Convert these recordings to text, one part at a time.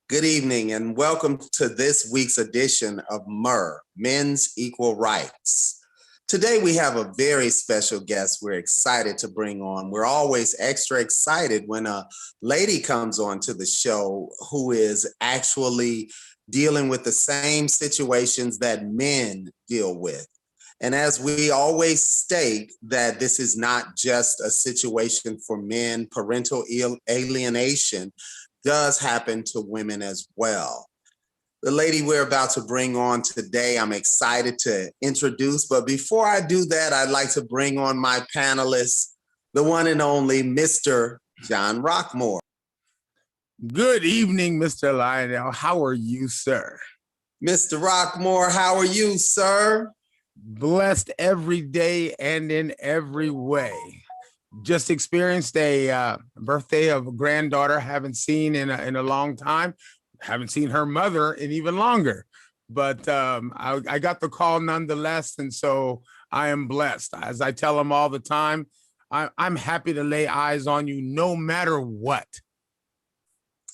Good evening and welcome to this week's edition of MER, Men's Equal Rights. Today we have a very special guest we're excited to bring on. We're always extra excited when a lady comes on to the show who is actually dealing with the same situations that men deal with. And as we always state that this is not just a situation for men, parental alienation does happen to women as well. The lady we're about to bring on today, I'm excited to introduce, but before I do that, I'd like to bring on my panelists, the one and only Mr. John Rockmore. Good evening, Mr. Lionel. How are you, sir? Mr. Rockmore, how are you, sir? Blessed every day and in every way. Just experienced a birthday of a granddaughter. Haven't seen in a long time. Haven't seen her mother in even longer. But I got the call nonetheless, and so I am blessed. As I tell them all the time, I'm happy to lay eyes on you no matter what.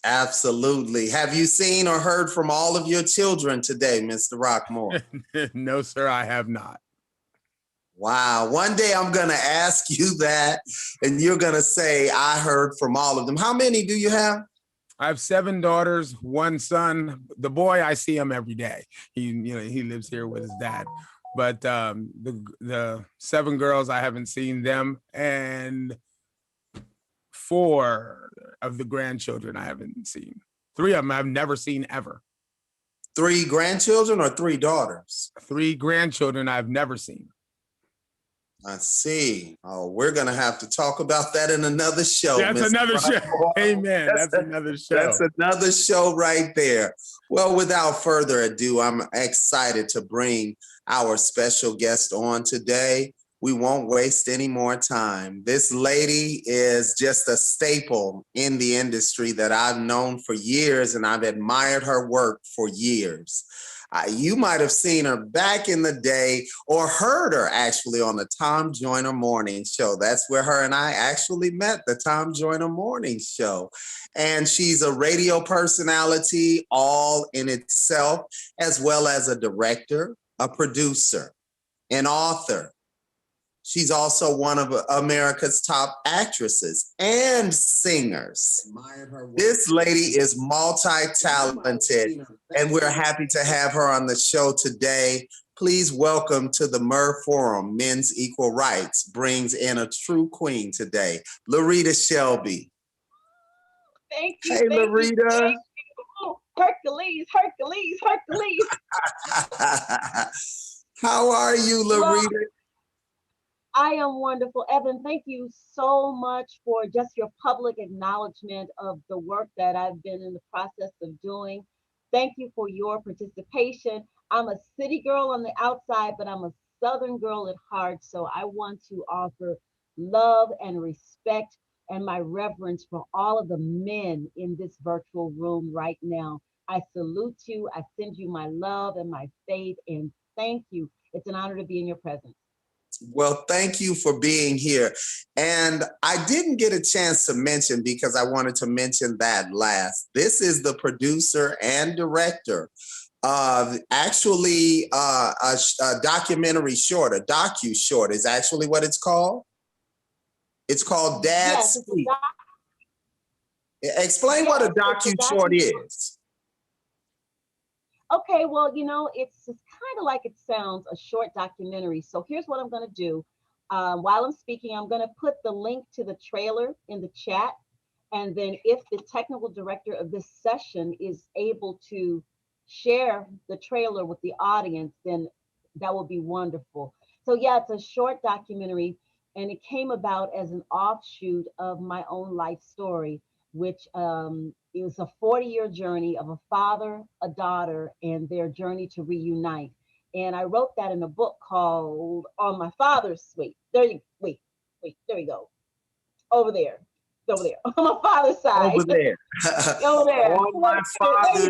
Absolutely. Have you seen or heard from all of your children today, Mr. Rockmore? No, sir, I have not. Wow. One day I'm going to ask you that, and you're going to say, I heard from all of them. How many do you have? I have 7 daughters, 1 son. The boy, I see him every day. He lives here with his dad. But the 7 girls, I haven't seen them. And 4 of the grandchildren I haven't seen. 3 of them I've never seen ever. 3 grandchildren or 3 daughters? 3 grandchildren I've never seen. I see. Oh, we're going to have to talk about that in another show. That's Mr. another show. Rockmore. Amen. That's another show. That's another show right there. Well, without further ado, I'm excited to bring our special guest on today. We won't waste any more time. This lady is just a staple in the industry that I've known for years, and I've admired her work for years. You might have seen her back in the day or heard her actually on the Tom Joyner Morning Show. That's where her and I actually met, the Tom Joyner Morning Show. And she's a radio personality all in itself, as well as a director, a producer, an author. She's also one of America's top actresses and singers. This lady is multi-talented, and we're happy to have her on the show today. Please welcome to the MER Forum, Men's Equal Rights, brings in a true queen today, LaRita Shelby. Thank you. Hey, LaRita. Thank you. Hercules. How are you, LaRita? I am wonderful. Evan, thank you so much for just your public acknowledgement of the work that I've been in the process of doing. Thank you for your participation. I'm a city girl on the outside, but I'm a Southern girl at heart. So I want to offer love and respect and my reverence for all of the men in this virtual room right now. I salute you. I send you my love and my faith, and thank you. It's an honor to be in your presence. Well, thank you for being here. And I didn't get a chance to mention, because I wanted to mention that last. This is the producer and director of actually a documentary short, a docu-short is actually what it's called. It's called Dad Speak. Explain what a docu-short is. Okay, well, it's kind of like it sounds, a short documentary. So here's what I'm going to do. While I'm speaking, I'm going to put the link to the trailer in the chat. And then if the technical director of this session is able to share the trailer with the audience, then that will be wonderful. So yeah, it's a short documentary, and it came about as an offshoot of my own life story, which it was a 40-year journey of a father, a daughter, and their journey to reunite. And I wrote that in a book called On My Father's Suite. There we go. Over there. On my father's side. Over there. Over there. On my father's.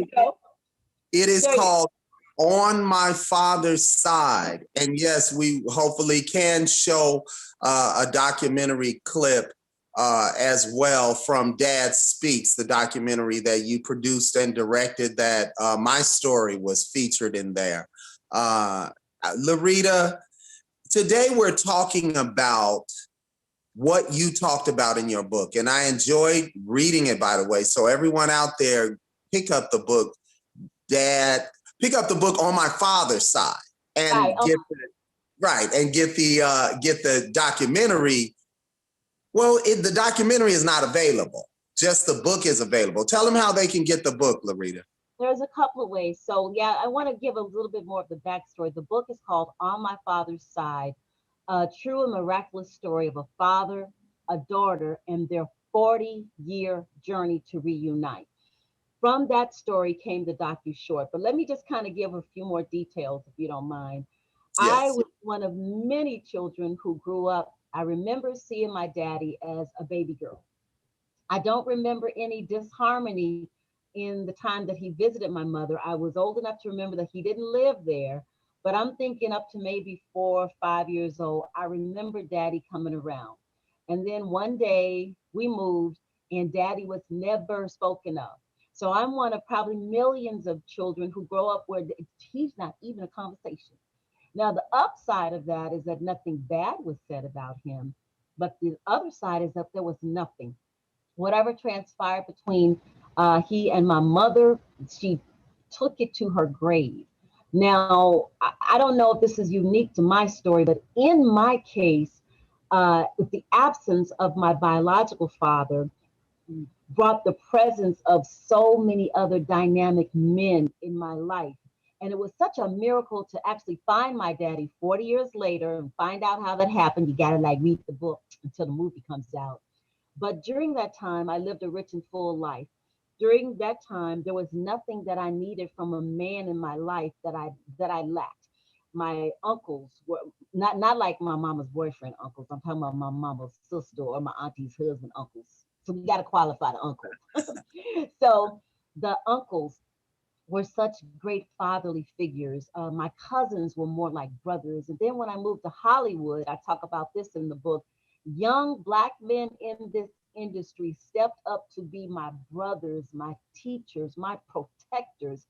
It is called On My Father's Side. And yes, we hopefully can show a documentary clip as well from Dad Speaks, the documentary that you produced and directed that my story was featured in there. LaRita, today we're talking about what you talked about in your book, and I enjoyed reading it, by the way. So everyone out there, pick up the book, pick up the book On My Father's Side, and get the documentary. Well, the documentary is not available. Just the book is available. Tell them how they can get the book, LaRita. There's a couple of ways. So yeah, I want to give a little bit more of the backstory. The book is called On My Father's Side, a true and miraculous story of a father, a daughter, and their 40-year journey to reunite. From that story came the docu-short. But let me just kind of give a few more details, if you don't mind. Yes. I was one of many children who grew up. I remember seeing my daddy as a baby girl. I don't remember any disharmony in the time that he visited my mother. I was old enough to remember that he didn't live there, but I'm thinking up to maybe 4 or 5 years old, I remember daddy coming around. And then one day we moved and daddy was never spoken of. So I'm one of probably millions of children who grow up where he's not even a conversation. Now, the upside of that is that nothing bad was said about him, but the other side is that there was nothing. Whatever transpired between he and my mother, she took it to her grave. Now, I don't know if this is unique to my story, but in my case, with the absence of my biological father, brought the presence of so many other dynamic men in my life. And it was such a miracle to actually find my daddy 40 years later and find out how that happened. You got to like read the book until the movie comes out. But during that time, I lived a rich and full life. During that time, there was nothing that I needed from a man in my life that I lacked. My uncles were not like my mama's boyfriend uncles. I'm talking about my mama's sister or my auntie's husband uncles. So we got to qualify the uncle. So the uncles were such great fatherly figures. My cousins were more like brothers. And then when I moved to Hollywood, I talk about this in the book, young Black men in this industry stepped up to be my brothers, my teachers, my protectors.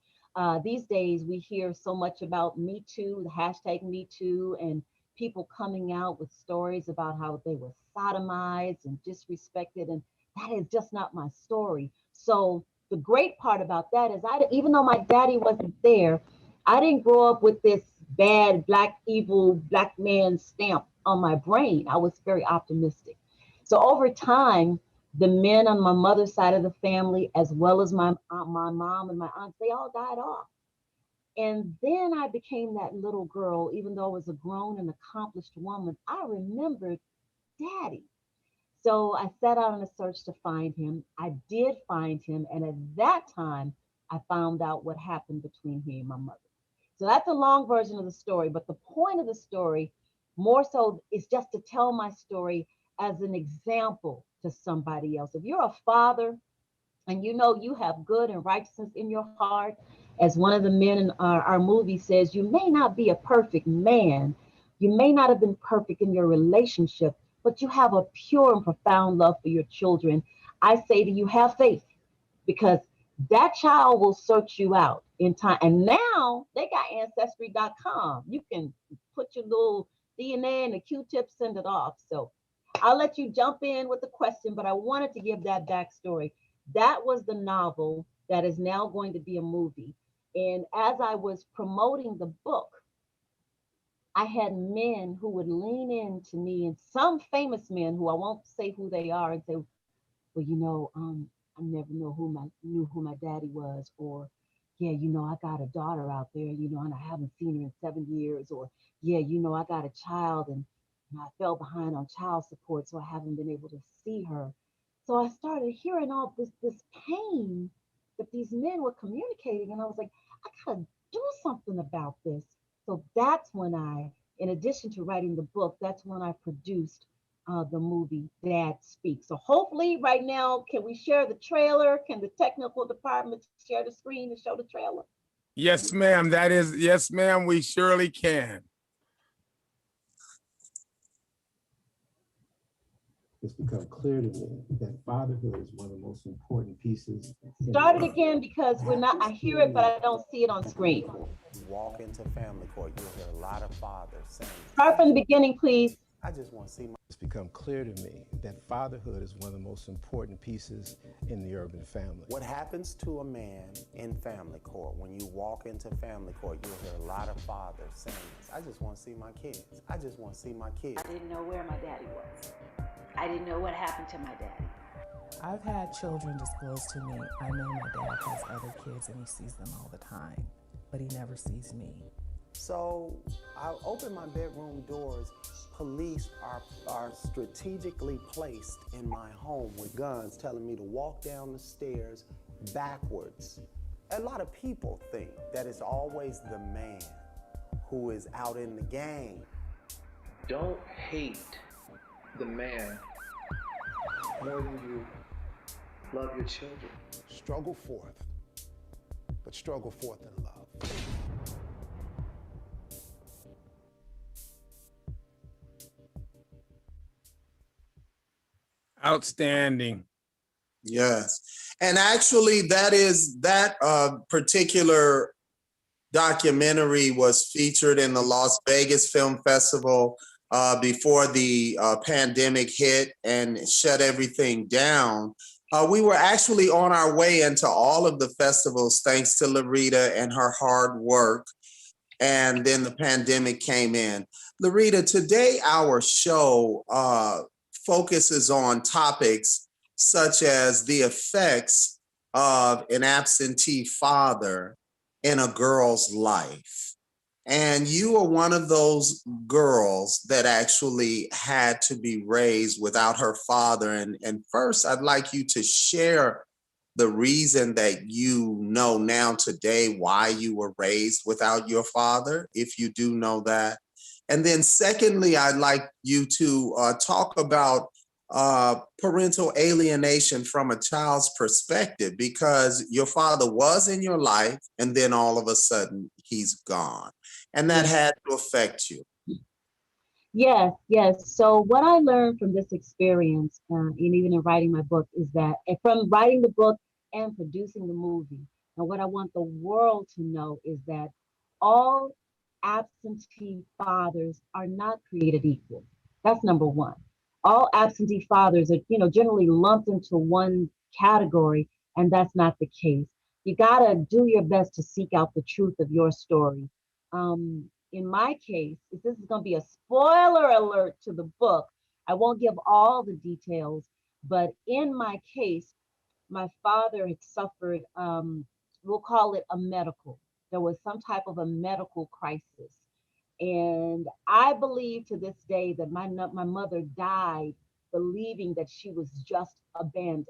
These days, we hear so much about Me Too, the hashtag Me Too, and people coming out with stories about how they were sodomized and disrespected. And that is just not my story. So the great part about that is even though my daddy wasn't there, I didn't grow up with this bad, black, evil, black man stamp on my brain. I was very optimistic. So over time, the men on my mother's side of the family, as well as my mom and my aunts, they all died off. And then I became that little girl, even though I was a grown and accomplished woman, I remembered daddy. So I set out on a search to find him. I did find him. And at that time, I found out what happened between he and my mother. So that's a long version of the story. But the point of the story, more so, is just to tell my story as an example to somebody else. If you're a father and you know you have good and righteousness in your heart, as one of the men in our movie says, you may not be a perfect man. You may not have been perfect in your relationship, but you have a pure and profound love for your children. I say to you, have faith, because that child will search you out in time. And now they got ancestry.com. You can put your little DNA in a Q-tip, send it off. So I'll let you jump in with the question, but I wanted to give that backstory. That was the novel that is now going to be a movie. And as I was promoting the book, I had men who would lean in to me, and some famous men who I won't say who they are, and say, well, I never knew who my daddy was, or yeah, I got a daughter out there, and I haven't seen her in 7 years, or yeah, I got a child and I fell behind on child support, so I haven't been able to see her. So I started hearing all this pain that these men were communicating, and I was like, I gotta do something about this. So that's when in addition to writing the book, that's when I produced the movie Dad Speaks. So hopefully right now, can we share the trailer? Can the technical department share the screen and show the trailer? Yes, ma'am. Yes, ma'am. We surely can. it's become clear to me that fatherhood is one of the most important pieces. Start it again because we're not, I hear it, but I don't see it on screen. Walk into family court, you'll hear a lot of fathers saying, Start from the beginning, please. I just want to see my. It's become clear to me that fatherhood is one of the most important pieces in the urban family. What happens to a man in family court? When you walk into family court, you'll hear a lot of fathers saying, I just want to see my kids. I just want to see my kids. I didn't know where my daddy was. I didn't know what happened to my daddy. I've had children disclose to me, I know my dad has other kids and he sees them all the time, but he never sees me. So I open my bedroom doors. Police are strategically placed in my home with guns telling me to walk down the stairs backwards. A lot of people think that it's always the man who is out in the game. Don't hate the man more than you love your children. Struggle forth, but struggle forth in love. Outstanding. Yes. And actually, that particular documentary was featured in the Las Vegas Film Festival before the pandemic hit and shut everything down. We were actually on our way into all of the festivals thanks to LaRita and her hard work. And then the pandemic came in. LaRita, today our show focuses on topics such as the effects of an absentee father in a girl's life. And you are one of those girls that actually had to be raised without her father. And first, I'd like you to share the reason that you know now today why you were raised without your father, if you do know that. And then secondly, I'd like you to talk about parental alienation from a child's perspective, because your father was in your life and then all of a sudden he's gone. And that had to affect you. Yes, yes. So what I learned from this experience, and even in writing my book, is that from writing the book and producing the movie, and what I want the world to know is that all absentee fathers are not created equal. That's number one. All absentee fathers are, generally lumped into one category, and that's not the case. You gotta do your best to seek out the truth of your story. In my case, if this is going to be a spoiler alert to the book, I won't give all the details, but in my case, my father had suffered, we'll call it a medical. There was some type of a medical crisis. And I believe to this day that my mother died believing that she was just abandoned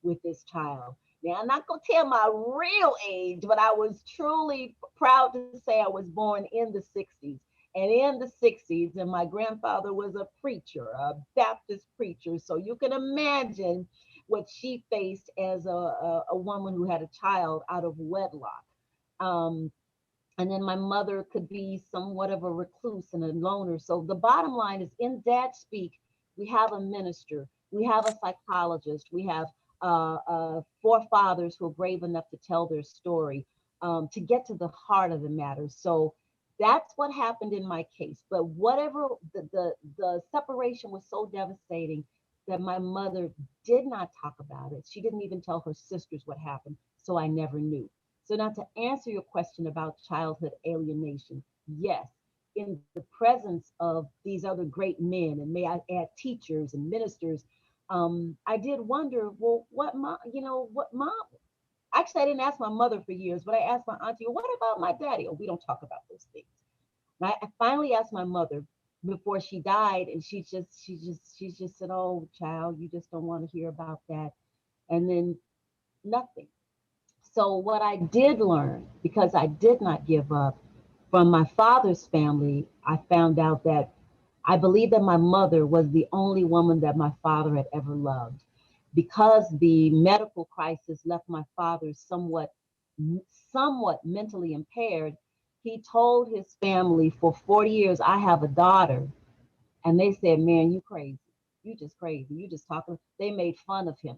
with this child. Now, I'm not going to tell my real age, but I was truly proud to say I was born in the 60s. And in the 60s, and my grandfather was a preacher, a Baptist preacher. So you can imagine what she faced as a woman who had a child out of wedlock. And then my mother could be somewhat of a recluse and a loner. So the bottom line is, in dad speak, we have a minister, we have a psychologist, we have forefathers who are brave enough to tell their story, to get to the heart of the matter. So that's what happened in my case. But whatever, the separation was so devastating that my mother did not talk about it. She didn't even tell her sisters what happened. So I never knew. So now, to answer your question about childhood alienation, yes, in the presence of these other great men, and may I add teachers and ministers, I did wonder, well, what mom, actually, I didn't ask my mother for years, but I asked my auntie, well, what about my daddy? Oh, we don't talk about those things. And I finally asked my mother before she died, and she just said, oh, child, you just don't want to hear about that. And then nothing. So what I did learn, because I did not give up, from my father's family, I found out that I believe that my mother was the only woman that my father had ever loved. Because the medical crisis left my father somewhat mentally impaired, he told his family for 40 years, I have a daughter. And they said, man, you crazy. You just crazy. You just talking. They made fun of him.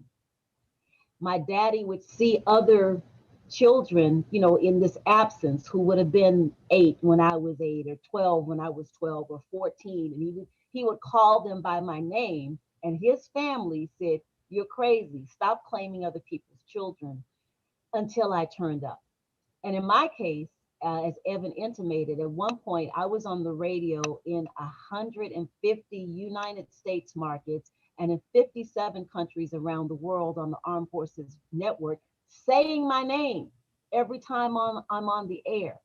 My daddy would see other children, you know, in this absence who would have been 8 when I was 8 or 12 when I was 12 or 14. And he would call them by my name. And his family said, "You're crazy. Stop claiming other people's children," until I turned up. And in my case, as Evan intimated, at one point I was on the radio in 150 United States markets and in 57 countries around the world on the Armed Forces Network, saying my name every time I'm on the air.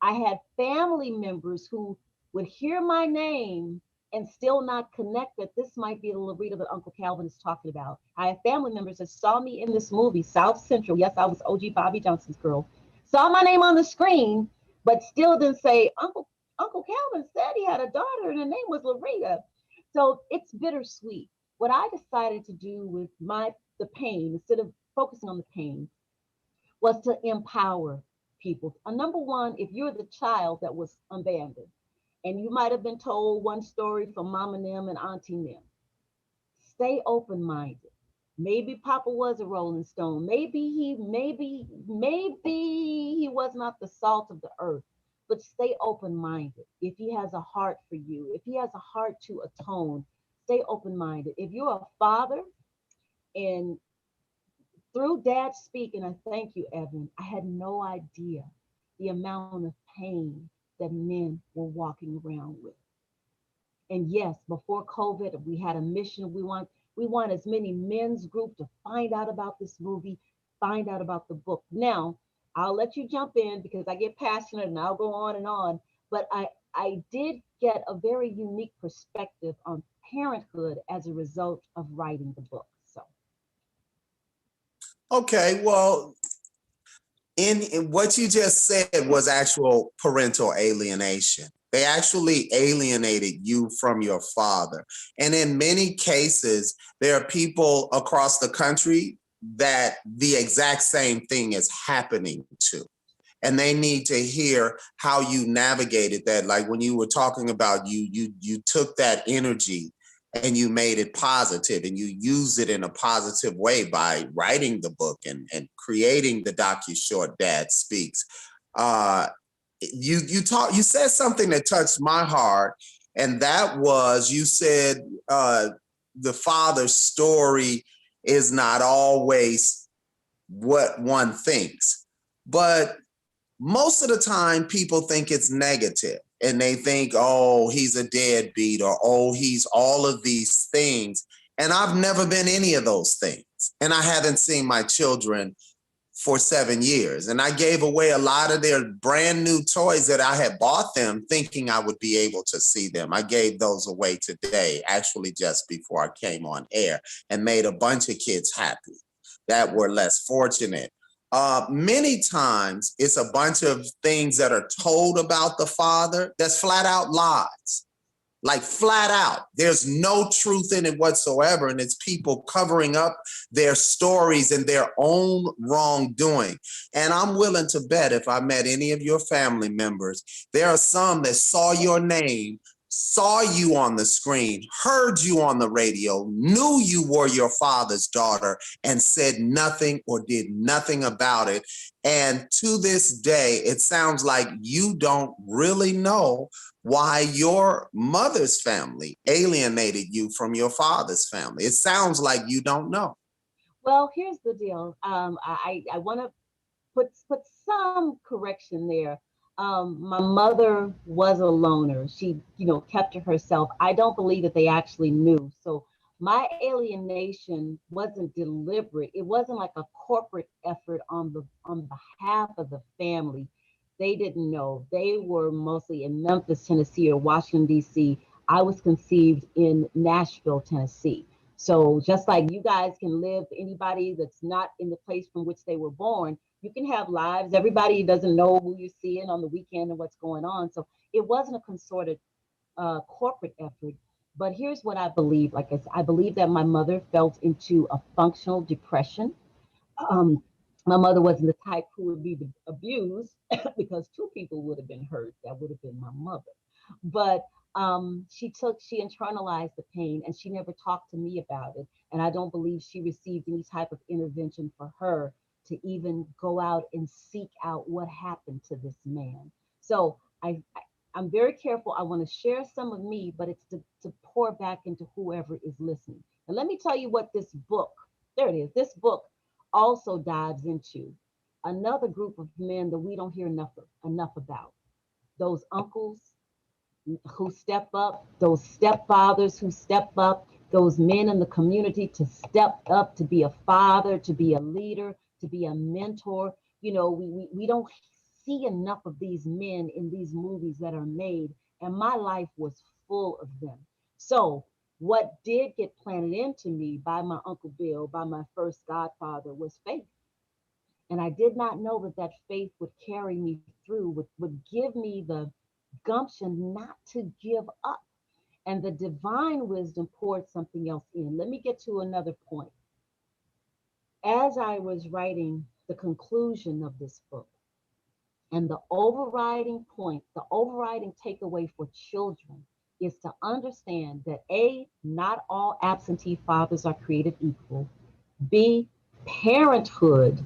I had family members who would hear my name and still not connect that this might be the LaRita that Uncle Calvin is talking about. I had family members that saw me in this movie, South Central. Yes, I was OG Bobby Johnson's girl. Saw my name on the screen, but still didn't say, Uncle Calvin said he had a daughter and her name was LaRita. So it's bittersweet. What I decided to do with the pain, instead of focusing on the pain, was to empower people. Number one, if you're the child that was abandoned, and you might have been told one story from mom and them and auntie and them, stay open-minded. Maybe Papa was a Rolling Stone. Maybe he was not the salt of the earth, but stay open-minded. If he has a heart for you, if he has a heart to atone, stay open-minded. If you're a father, and through Dad speaking, I thank you, Evan, I had no idea the amount of pain that men were walking around with. And yes, before COVID, we had a mission. We want as many men's group to find out about this movie, find out about the book. Now, I'll let you jump in because I get passionate and I'll go on and on. But I did get a very unique perspective on parenthood as a result of writing the book. So, Okay, well, in what you just said was actual parental alienation. They actually alienated you from your father. And in many cases, there are people across the country that the exact same thing is happening to. And they need to hear how you navigated that. Like when you were talking about you took that energy and you made it positive and you use it in a positive way by writing the book and creating the docu-short Dad Speaks. You said something that touched my heart, and that was you said the father's story is not always what one thinks, but most of the time people think it's negative and they think, oh, he's a deadbeat or, oh, he's all of these things. And I've never been any of those things. And I haven't seen my children for 7 years. And I gave away a lot of their brand new toys that I had bought them thinking I would be able to see them. I gave those away today, actually just before I came on air, and made a bunch of kids happy that were less fortunate. Many times it's a bunch of things that are told about the father that's flat out lies, like flat out. There's no truth in it whatsoever. And it's people covering up their stories and their own wrongdoing. And I'm willing to bet if I met any of your family members, there are some that saw your name, saw you on the screen, heard you on the radio, knew you were your father's daughter, and said nothing or did nothing about it. And to this day, it sounds like you don't really know why your mother's family alienated you from your father's family. It sounds like you don't know. well, here's the deal. I want to put some correction there. My mother was a loner. She, kept to herself. I don't believe that they actually knew. So my alienation wasn't deliberate. It wasn't like a corporate effort on behalf of the family. They didn't know. They were mostly in Memphis, Tennessee, or Washington, D.C. I was conceived in Nashville, Tennessee. So just like you guys can live, anybody that's not in the place from which they were born, you can have lives. Everybody doesn't know who you're seeing on the weekend and what's going on. So it wasn't a concerted corporate effort. But here's what I believe. Like I said, I believe that my mother felt into a functional depression. Um, my mother wasn't the type who would be abused because two people would have been hurt. That would have been my mother. But She internalized the pain and she never talked to me about it. And I don't believe she received any type of intervention for her to even go out and seek out what happened to this man. So I'm very careful. I want to share some of me, but it's to pour back into whoever is listening. And let me tell you what this book, there it is, this book also dives into another group of men that we don't hear enough about. Those uncles who step up, those stepfathers who step up, those men in the community to step up, to be a father, to be a leader, to be a mentor. You know, we don't see enough of these men in these movies that are made, and my life was full of them. So what did get planted into me by my Uncle Bill, by my first godfather, was faith. And I did not know that that faith would carry me through, would give me the gumption not to give up. And the divine wisdom poured something else in. Let me get to another point. As I was writing the conclusion of this book, and the overriding point, the overriding takeaway for children is to understand that A, not all absentee fathers are created equal. B, parenthood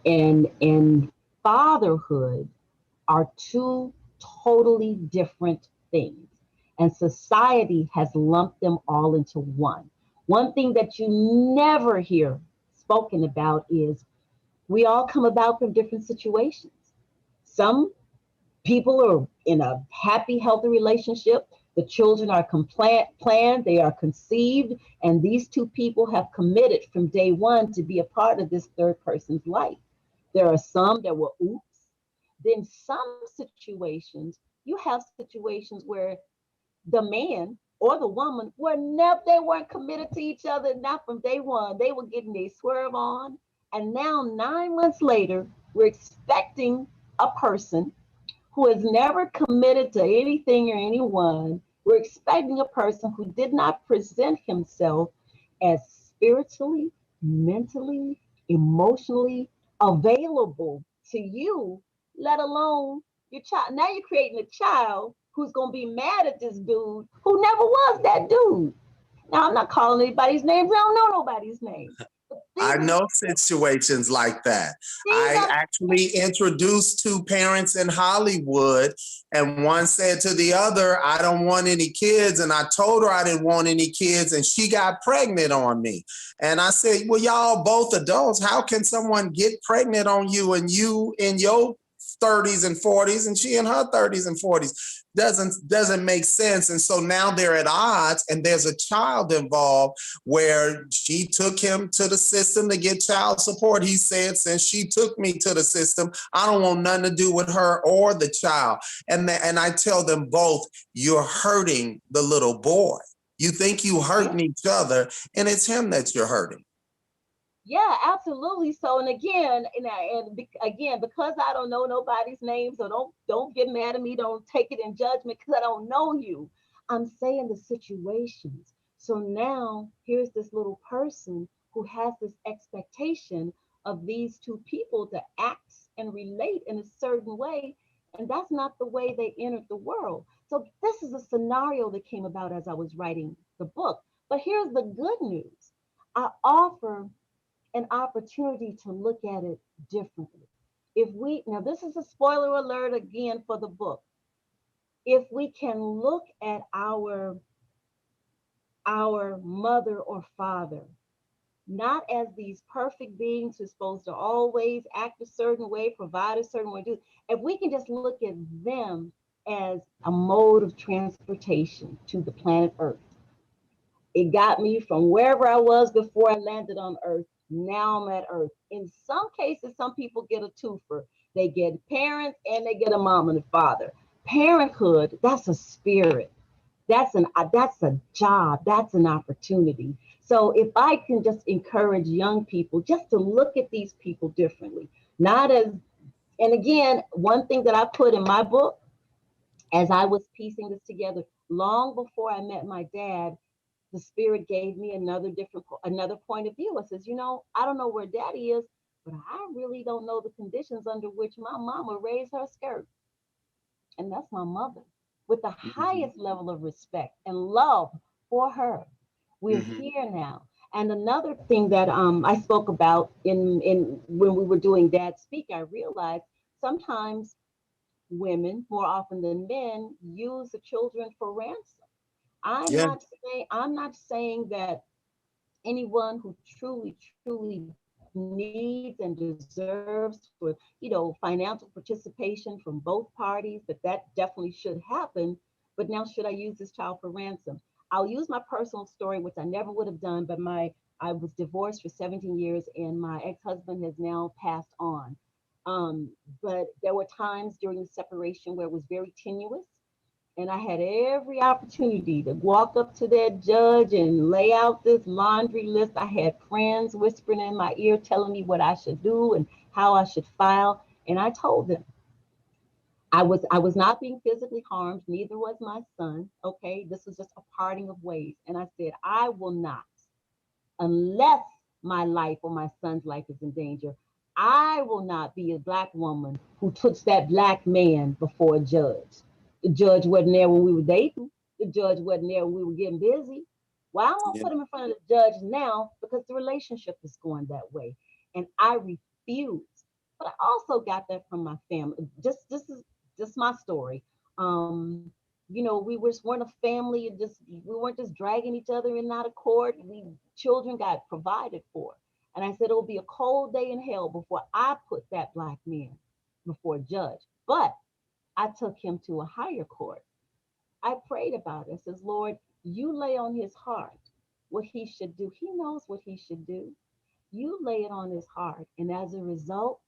and fatherhood are two totally different things. And society has lumped them all into one. One thing that you never hear spoken about is we all come about from different situations. Some people are in a happy, healthy relationship. The children are planned, they are conceived, and these two people have committed from day one to be a part of this third person's life. There are some that were oops. Then some situations, you have situations where the man or the woman they weren't committed to each other, not from day one. They were getting their swerve on. And now 9 months later, we're expecting a person who has never committed to anything or anyone. We're expecting a person who did not present himself as spiritually, mentally, emotionally available to you, let alone your child. Now you're creating a child who's going to be mad at this dude who never was that dude. Now, I'm not calling anybody's names. I don't know nobody's name. I know situations like that. I actually introduced two parents in Hollywood, and one said to the other, I don't want any kids. And I told her I didn't want any kids, and she got pregnant on me. And I said, well, y'all both adults. How can someone get pregnant on you and you in your 30s and 40s and she in her 30s and 40s? Doesn't make sense. And so now they're at odds, and there's a child involved where she took him to the system to get child support. He said, since she took me to the system, I don't want nothing to do with her or the child. And I tell them both, you're hurting the little boy. You think you hurting each other, and it's him that you're hurting. Yeah, absolutely. So, and again, because I don't know nobody's name, so don't get mad at me. Don't take it in judgment because I don't know you. I'm saying the situations. So now here's this little person who has this expectation of these two people to act and relate in a certain way, and that's not the way they entered the world. So this is a scenario that came about as I was writing the book. But here's the good news. I offer an opportunity to look at it differently. Now this is a spoiler alert again for the book. If we can look at our mother or father, not as these perfect beings who're supposed to always act a certain way, provide a certain way, if we can just look at them as a mode of transportation to the planet Earth. It got me from wherever I was before I landed on Earth. Now I'm at Earth. In some cases, some people get a twofer. They get parents and they get a mom and a father. Parenthood, that's a spirit. That's a job. That's an opportunity. So if I can just encourage young people just to look at these people differently, not as, and again, one thing that I put in my book as I was piecing this together, long before I met my dad, the spirit gave me another point of view. It says, I don't know where daddy is, but I really don't know the conditions under which my mama raised her skirt. And that's my mother. with the highest level of respect and love for her. We're here now. And another thing that I spoke about in when we were doing Dad Speak, I realized sometimes women, more often than men, use the children for ransom. Yeah. I'm not saying that anyone who truly needs and deserves for, financial participation from both parties, that definitely should happen. But now, should I use this child for ransom? I'll use my personal story, which I never would have done, but I was divorced for 17 years and my ex-husband has now passed on. But there were times during the separation where it was very tenuous, and I had every opportunity to walk up to that judge and lay out this laundry list. I had friends whispering in my ear telling me what I should do and how I should file. And I told them I was not being physically harmed, neither was my son. Okay, this was just a parting of ways. And I said, I will not, unless my life or my son's life is in danger, I will not be a Black woman who puts that Black man before a judge. The judge wasn't there when we were dating. The judge wasn't there when we were getting busy. Well, I'm gonna Yeah. put him in front of the judge now because the relationship is going that way. And I refuse. But I also got that from my family. This is just my story. We weren't a family, and just we weren't just dragging each other in and out of court. We children got provided for. And I said it'll be a cold day in hell before I put that Black man before a judge. But I took him to a higher court. I prayed about it. I says, Lord, you lay on his heart what he should do. He knows what he should do. You lay it on his heart. And as a result,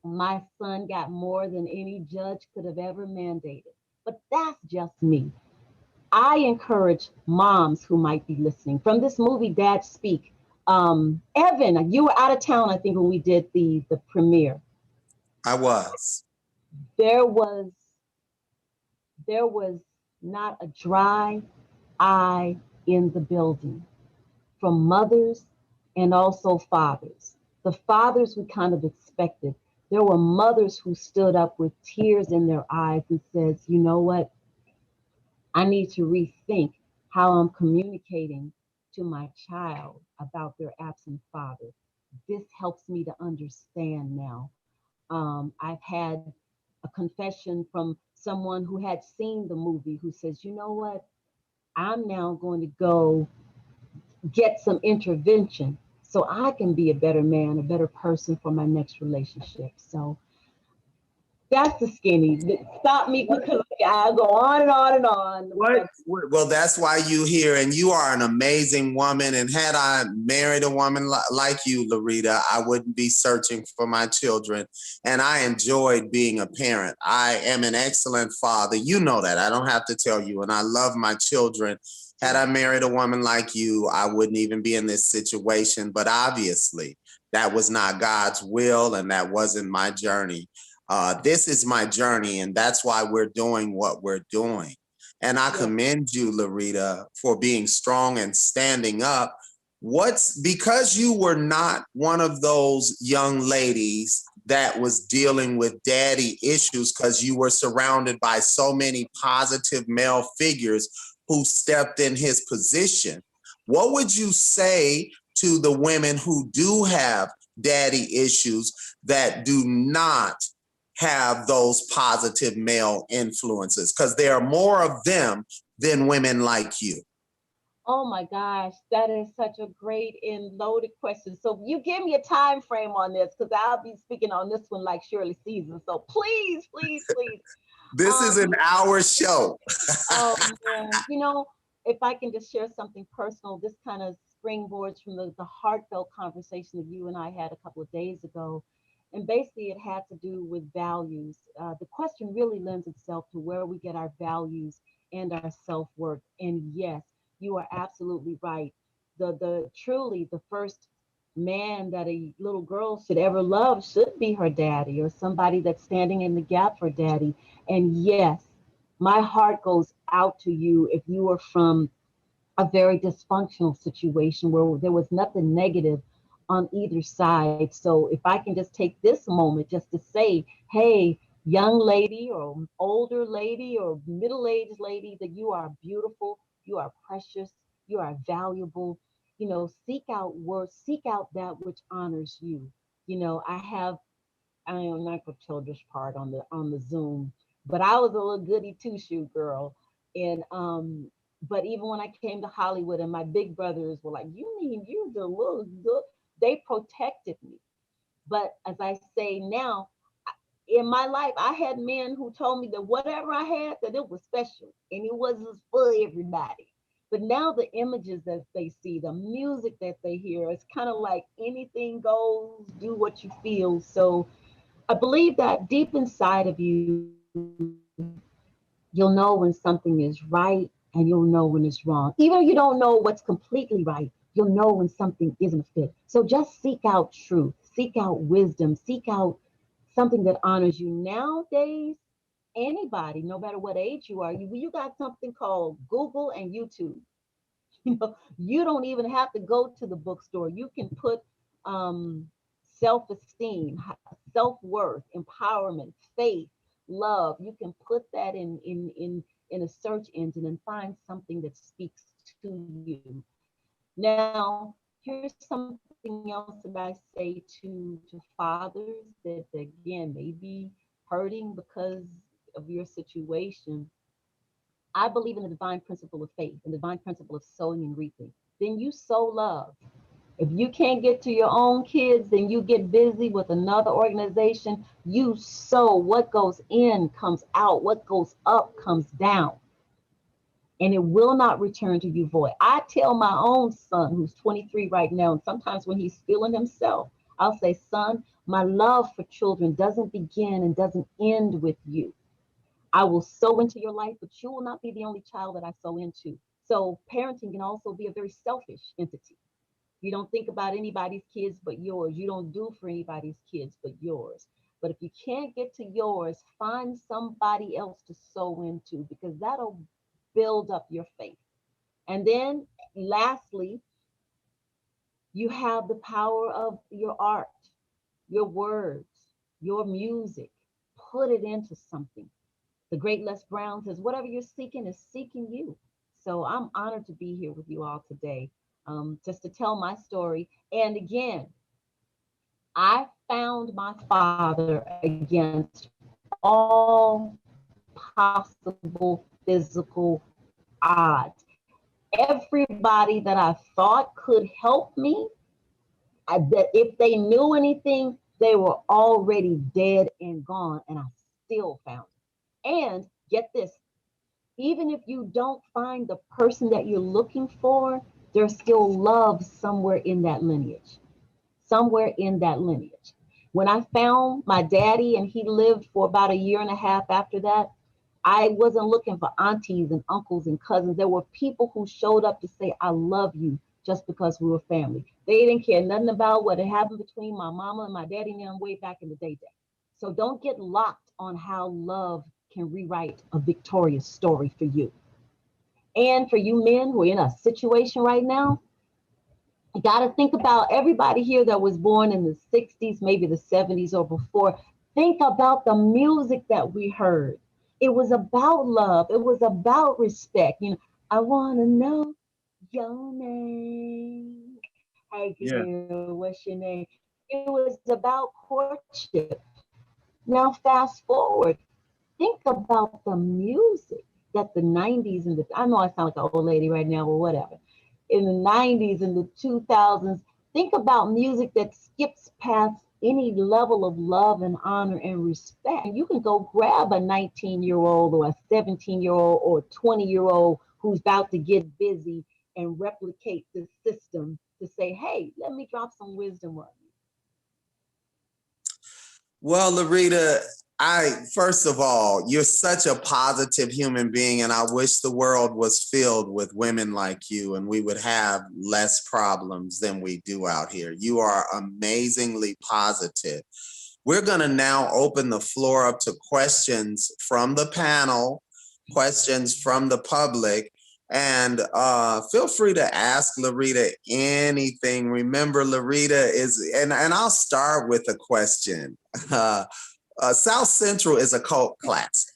my son got more than any judge could have ever mandated. But that's just me. I encourage moms who might be listening from this movie, Dad Speak. Evan, you were out of town, I think, when we did the premiere. I was. There was there was not a dry eye in the building from mothers and also fathers. The fathers we kind of expected. There were mothers who stood up with tears in their eyes and says, you know what? I need to rethink how I'm communicating to my child about their absent father. This helps me to understand now. I've had a confession from someone who had seen the movie who says, you know what? I'm now going to go get some intervention so I can be a better man, a better person for my next relationship. So that's the skinny. Stop me because I go on and on and on. What? Well, that's why you here, and you are an amazing woman. And had I married a woman like you, LaRita, I wouldn't be searching for my children. And I enjoyed being a parent. I am an excellent father. You know that. I don't have to tell you. And I love my children. Had I married a woman like you, I wouldn't even be in this situation. But obviously, that was not God's will, and that wasn't my journey. This is my journey, and that's why we're doing what we're doing. And I commend you, LaRita, for being strong and standing up. Because you were not one of those young ladies that was dealing with daddy issues because you were surrounded by so many positive male figures who stepped in his position. What would you say to the women who do have daddy issues that do not have those positive male influences? Because there are more of them than women like you. Oh my gosh, that is such a great and loaded question. So you give me a time frame on this because I'll be speaking on this one like Shirley Season. So please, please, please. This is an hour show. Oh man, if I can just share something personal, this kind of springboards from the heartfelt conversation that you and I had a couple of days ago. And basically it had to do with values. The question really lends itself to where we get our values and our self-worth. And yes, you are absolutely right. Truly the first man that a little girl should ever love should be her daddy or somebody that's standing in the gap for daddy. And yes, my heart goes out to you if you are from a very dysfunctional situation where there was nothing negative on either side. So if I can just take this moment just to say, hey, young lady or older lady or middle-aged lady, that you are beautiful, you are precious, you are valuable. You know, seek out words, seek out that which honors you. You know, I am not gonna tell this part on the Zoom, but I was a little goody two shoe girl. And but even when I came to Hollywood and my big brothers were like, "You mean you're the little good?" They protected me. But as I say now, in my life, I had men who told me that whatever I had, that it was special and it wasn't for everybody. But now the images that they see, the music that they hear, it's kind of like anything goes, do what you feel. So I believe that deep inside of you, you'll know when something is right and you'll know when it's wrong. Even if you don't know what's completely right, you'll know when something isn't a fit. So just seek out truth, seek out wisdom, seek out something that honors you. Nowadays, anybody, no matter what age you are, you got something called Google and YouTube. You know, you don't even have to go to the bookstore. You can put um, self-esteem, self-worth, empowerment, faith, love. You can put that in a search engine and find something that speaks to you. Now, here's something else that I say to fathers that again may be hurting because of your situation. I believe in the divine principle of faith and the divine principle of sowing and reaping. Then you sow love. If you can't get to your own kids, then you get busy with another organization. You sow. What goes in comes out. What goes up comes down. And it will not return to you void. I tell my own son, who's 23 right now, and sometimes when he's feeling himself, I'll say, son, my love for children doesn't begin and doesn't end with you. I will sow into your life, but you will not be the only child that I sow into. So parenting can also be a very selfish entity. You don't think about anybody's kids but yours. You don't do for anybody's kids but yours. But if you can't get to yours, find somebody else to sow into, because that'll build up your faith. And then lastly, you have the power of your art, your words, your music. Put it into something. The great Les Brown says, whatever you're seeking is seeking you. So I'm honored to be here with you all today, just to tell my story. And again, I found my father against all possible physical odds. Everybody that I thought could help me, that if they knew anything, they were already dead and gone, and I still found it. And get this, even if you don't find the person that you're looking for, there's still love somewhere in that lineage, somewhere in that lineage. When I found my daddy and he lived for about a year and a half after that, I wasn't looking for aunties and uncles and cousins. There were people who showed up to say, I love you, just because we were family. They didn't care nothing about what had happened between my mama and my daddy and them way back in the day. So don't get locked on how love can rewrite a victorious story for you. And for you men who are in a situation right now, you got to think about everybody here that was born in the 60s, maybe the 70s or before. Think about the music that we heard. It was about love. It was about respect. You know, I want to know your name. Hey, girl, what's your name? It was about courtship. Now, fast forward, think about the music that the 90s and I know I sound like an old lady right now, but whatever. In the 90s and the 2000s, think about music that skips past any level of love and honor and respect. You can go grab a 19-year-old or a 17-year-old or a 20-year-old who's about to get busy and replicate the system to say, hey, let me drop some wisdom on you. Well, LaRita, first of all, you're such a positive human being, and I wish the world was filled with women like you and we would have less problems than we do out here. You are amazingly positive. We're going to now open the floor up to questions from the panel, questions from the public, and feel free to ask LaRita anything. Remember, LaRita is, and I'll start with a question. South Central is a cult classic.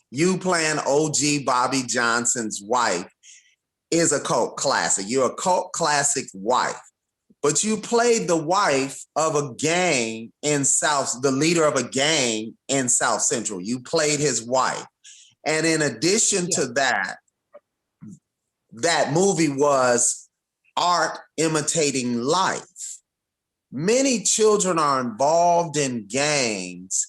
You playing OG Bobby Johnson's wife is a cult classic. You're a cult classic wife. But you played the wife of a gang in the leader of a gang in South Central. You played his wife. And in addition to that, that movie was art imitating life. Many children are involved in gangs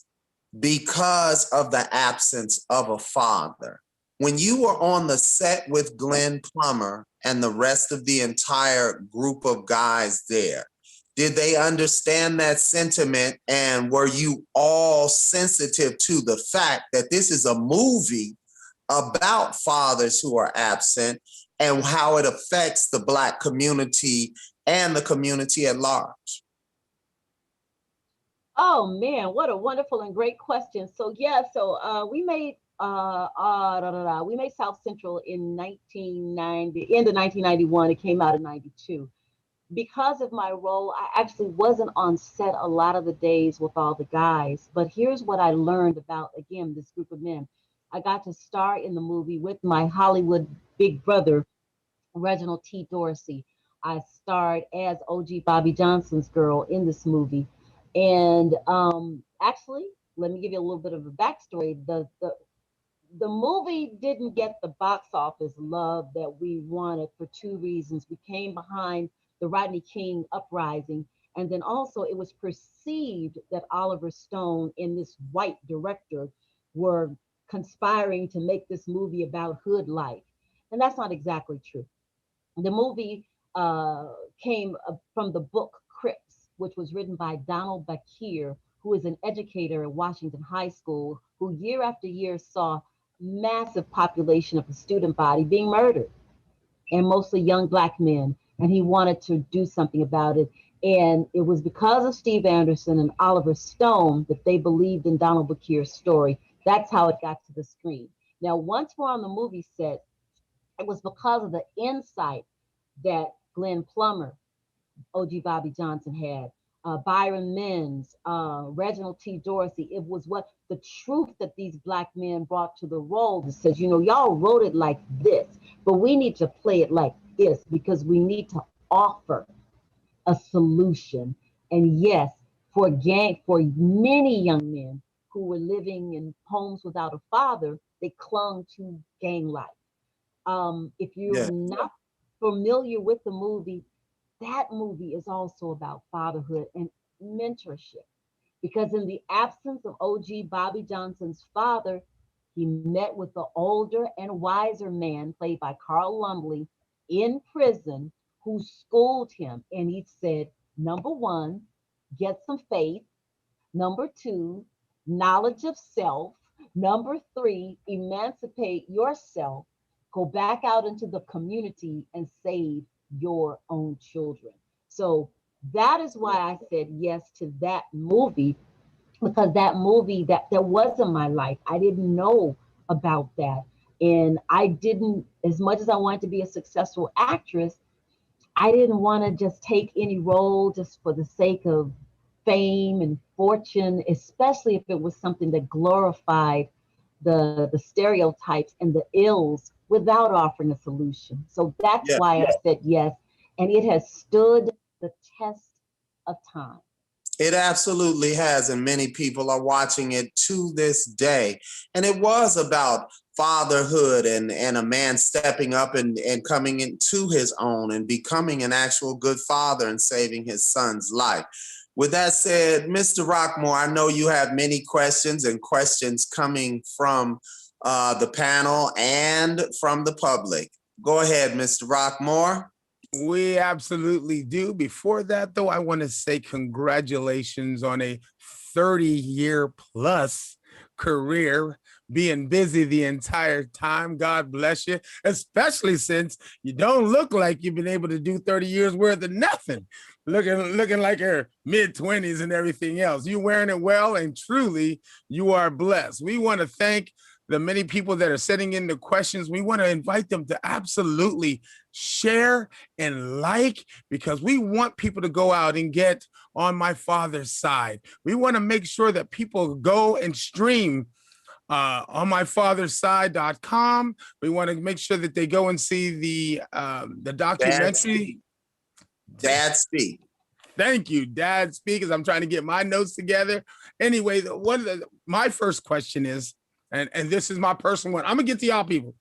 because of the absence of a father. When you were on the set with Glenn Plummer and the rest of the entire group of guys there, did they understand that sentiment? And were you all sensitive to the fact that this is a movie about fathers who are absent and how it affects the Black community and the community at large? Oh man, what a wonderful and great question. So we made we made South Central in 1990, end of 1991. It came out in 92. Because of my role, I actually wasn't on set a lot of the days with all the guys. But here's what I learned about, again, this group of men. I got to star in the movie with my Hollywood big brother, Reginald T. Dorsey. I starred as OG Bobby Johnson's girl in this movie. And actually, let me give you a little bit of a backstory. The movie didn't get the box office love that we wanted for two reasons. We came behind the Rodney King uprising, and then also it was perceived that Oliver Stone and this white director were conspiring to make this movie about hood life. And that's not exactly true. The movie came from the book Crips, which was written by Donald Bakir, who is an educator at Washington High School, who year after year saw massive population of the student body being murdered, and mostly young Black men. And he wanted to do something about it. And it was because of Steve Anderson and Oliver Stone that they believed in Donald Bakir's story. That's how it got to the screen. Now, once we're on the movie set, it was because of the insight that Glenn Plummer, OG Bobby Johnson had, Byron Menz, Reginald T. Dorsey. It was what the truth that these Black men brought to the role that says, you know, y'all wrote it like this, but we need to play it like this because we need to offer a solution. And yes, for many young men who were living in homes without a father, they clung to gang life. If you're not familiar with the movie, that movie is also about fatherhood and mentorship. Because in the absence of OG Bobby Johnson's father, he met with the older and wiser man, played by Carl Lumbly, in prison, who schooled him. And he said, number one, get some faith. Number two, knowledge of self. Number three, emancipate yourself. Go back out into the community and save your own children. So that is why I said yes to that movie, because that movie that wasn't my life. I didn't know about that. And I didn't, as much as I wanted to be a successful actress, I didn't want to just take any role just for the sake of fame and fortune, especially if it was something that glorified the stereotypes and the ills without offering a solution. So that's why I said yes. And it has stood the test of time. It absolutely has, and many people are watching it to this day. And it was about fatherhood and a man stepping up and coming into his own and becoming an actual good father and saving his son's life. With that said, Mr. Rockmore, I know you have many questions and questions coming from the panel and from the public. Go ahead, Mr. Rockmore. We absolutely do. Before that, though, I want to say congratulations on a 30-year plus career, being busy the entire time. God bless you, especially since you don't look like you've been able to do 30 years worth of nothing. Looking like your mid-20s and everything else. You're wearing it well, and truly, you are blessed. We want to thank the many people that are sending in the questions, we want to invite them to absolutely share and like, because we want people to go out and get On My Father's Side. We want to make sure that people go and stream onmyfathersside.com. We want to make sure that they go and see the documentary. Dad Speak. Thank you, Dad Speak, as I'm trying to get my notes together. Anyway, my first question is, and this is my personal one. I'm gonna get to y'all people.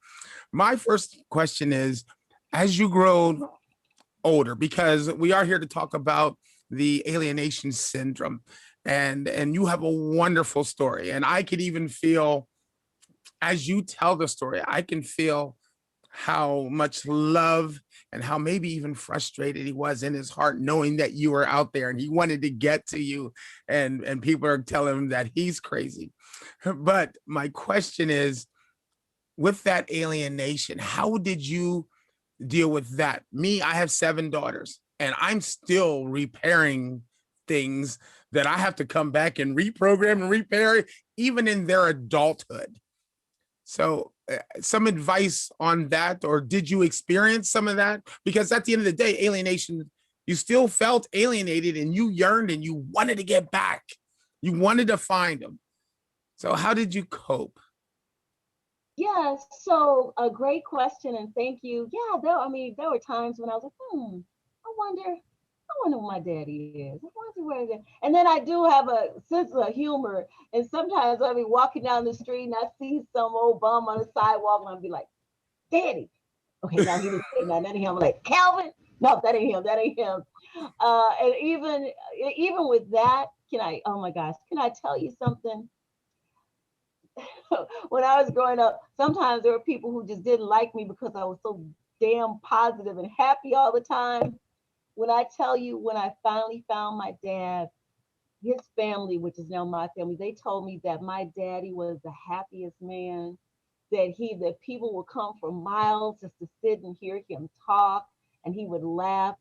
My first question is, as you grow older, because we are here to talk about the alienation syndrome, and you have a wonderful story, and I could even feel, as you tell the story, I can feel how much love and how maybe even frustrated he was in his heart, knowing that you were out there and he wanted to get to you, and people are telling him that he's crazy. But my question is, with that alienation, how did you deal with that? Me, I have 7 daughters, and I'm still repairing things that I have to come back and reprogram and repair, even in their adulthood. So some advice on that, or did you experience some of that? Because at the end of the day, alienation, you still felt alienated and you yearned and you wanted to get back. You wanted to find them. So how did you cope? Yeah, so a great question, and thank you. Yeah, there were times when I was like, I wonder who my daddy is. I wonder where it is. And then I do have a sense of humor, and sometimes I'll be walking down the street and I see some old bum on the sidewalk, and I'll be like, Daddy. Okay, now he didn't say nothing. That ain't him. I'm like, Calvin? No, that ain't him. That ain't him. And even with that, oh my gosh, can I tell you something? When I was growing up, sometimes there were people who just didn't like me because I was so damn positive and happy all the time. When I tell you, when I finally found my dad, his family, which is now my family, they told me that my daddy was the happiest man, that people would come from miles just to sit and hear him talk, and he would laugh.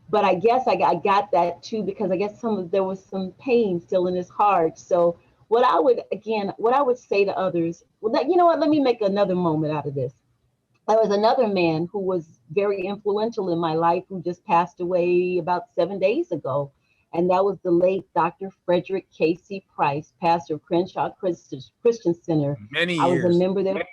But I guess I got that too, because I guess there was some pain still in his heart. So what I would say to others, you know what, let me make another moment out of this. There was another man who was very influential in my life who just passed away about 7 days ago. And that was the late Dr. Frederick Casey Price, pastor of Crenshaw Christian Center. Many years. I was a member there.